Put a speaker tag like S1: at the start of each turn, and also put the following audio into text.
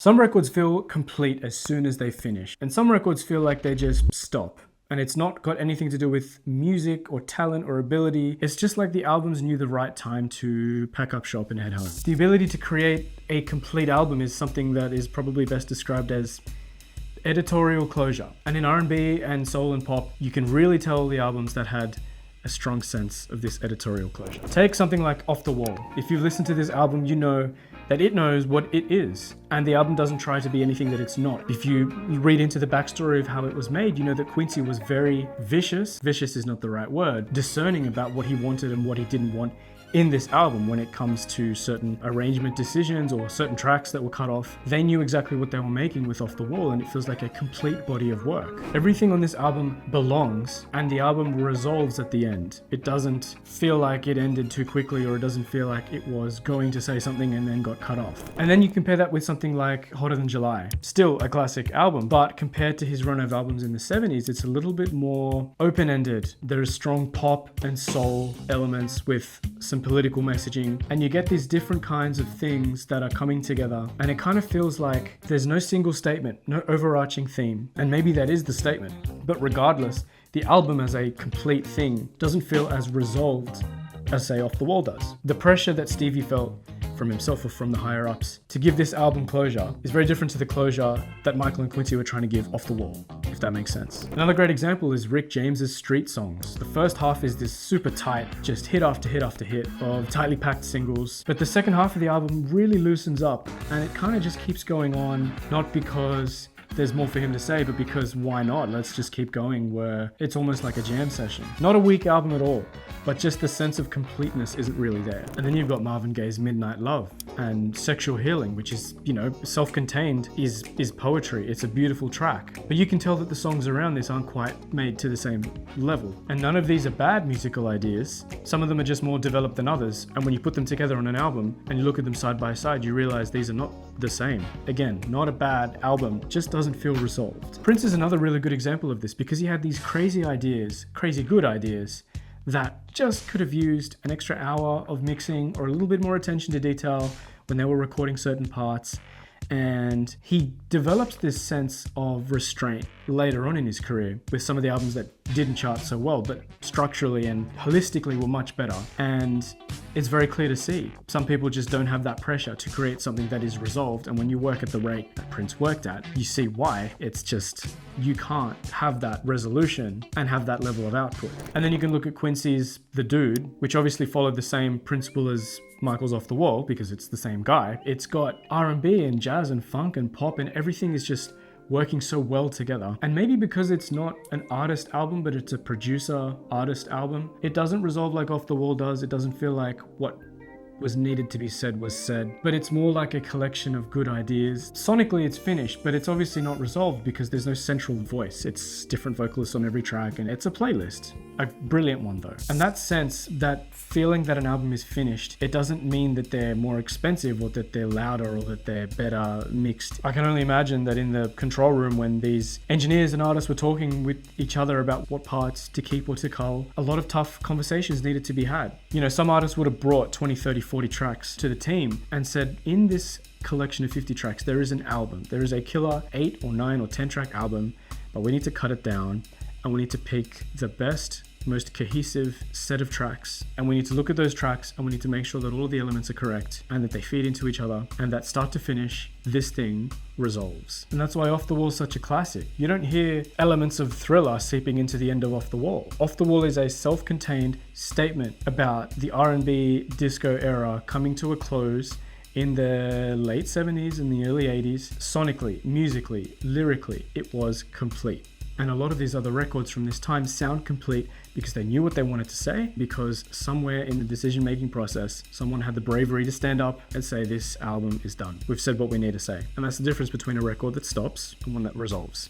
S1: Some records feel complete as soon as they finish, and some records feel like they just stop. And it's not got anything to do with music or talent or ability. It's just like the albums knew the right time to pack up shop and head home. The ability to create a complete album is something that is probably best described as editorial closure. And in R&B and soul and pop, you can really tell the albums that had a strong sense of this editorial closure. Take something like Off the Wall. If you've listened to this album, you know that it knows what it is, and the album doesn't try to be anything that it's not. If you read into the backstory of how it was made, you know that Quincy was very vicious is not the right word, discerning about what he wanted and what he didn't want in this album when it comes to certain arrangement decisions or certain tracks that were cut off. They knew exactly what they were making with Off the Wall, and it feels like a complete body of work. Everything on this album belongs, and the album resolves at the end. It doesn't feel like it ended too quickly, or it doesn't feel like it was going to say something and then got cut off. And then you compare that with something like Hotter Than July. Still a classic album, but compared to his run of albums in the 70s, it's a little bit more open-ended. There's strong pop and soul elements with some political messaging, and you get these different kinds of things that are coming together, and it kind of feels like there's no single statement, no overarching theme, and maybe that is the statement. But regardless, the album as a complete thing doesn't feel as resolved as, say, Off the Wall does. The pressure that Stevie felt from himself or from the higher ups to give this album closure is very different to the closure that Michael and Quincy were trying to give Off the Wall, if that makes sense. Another great example is Rick James's Street Songs. The first half is this super tight, just hit after hit after hit of tightly packed singles, but the second half of the album really loosens up, and it kind of just keeps going on, not because there's more for him to say, but because why not? Let's just keep going, where it's almost like a jam session. Not a weak album at all, but just the sense of completeness isn't really there. And then you've got Marvin Gaye's Midnight Love and Sexual Healing, which is, you know, self-contained, is poetry. It's a beautiful track. But you can tell that the songs around this aren't quite made to the same level. And none of these are bad musical ideas. Some of them are just more developed than others. And when you put them together on an album and you look at them side by side, you realize these are not the same. Again, not a bad album, just doesn't feel resolved. Prince is another really good example of this, because he had these crazy ideas, crazy good ideas, that just could have used an extra hour of mixing or a little bit more attention to detail when they were recording certain parts. And he developed this sense of restraint later on in his career with some of the albums that didn't chart so well, but structurally and holistically were much better. And it's very clear to see some people just don't have that pressure to create something that is resolved. And when you work at the rate that Prince worked at, you see why. It's just, you can't have that resolution and have that level of output. And then you can look at Quincy's The Dude, which obviously followed the same principle as Michael's Off the Wall, because it's the same guy. It's got R&B and jazz and funk and pop, and everything is just working so well together. And maybe because it's not an artist album, but it's a producer artist album, it doesn't resolve like Off the Wall does. It doesn't feel like what was needed to be said was said, but it's more like a collection of good ideas. Sonically it's finished, but it's obviously not resolved because there's no central voice. It's different vocalists on every track, and it's a playlist. A brilliant one though. And that sense, that feeling that an album is finished, it doesn't mean that they're more expensive or that they're louder or that they're better mixed. I can only imagine that in the control room, when these engineers and artists were talking with each other about what parts to keep or to cull, a lot of tough conversations needed to be had. You know, some artists would have brought 20, 30, 40 tracks to the team and said, in this collection of 50 tracks, there is an album. There is a killer 8 or 9 or 10 track album, but we need to cut it down, and we need to pick the best, most cohesive set of tracks, and we need to look at those tracks, and we need to make sure that all of the elements are correct and that they feed into each other, and that start to finish, this thing resolves. And that's why Off the Wall is such a classic. You don't hear elements of Thriller seeping into the end of Off the Wall. Off the Wall is a self-contained statement about the R&B disco era coming to a close in the late 70s and the early 80s. Sonically, musically, lyrically, it was complete. And a lot of these other records from this time sound complete because they knew what they wanted to say, because somewhere in the decision-making process, someone had the bravery to stand up and say, this album is done. We've said what we need to say. And that's the difference between a record that stops and one that resolves.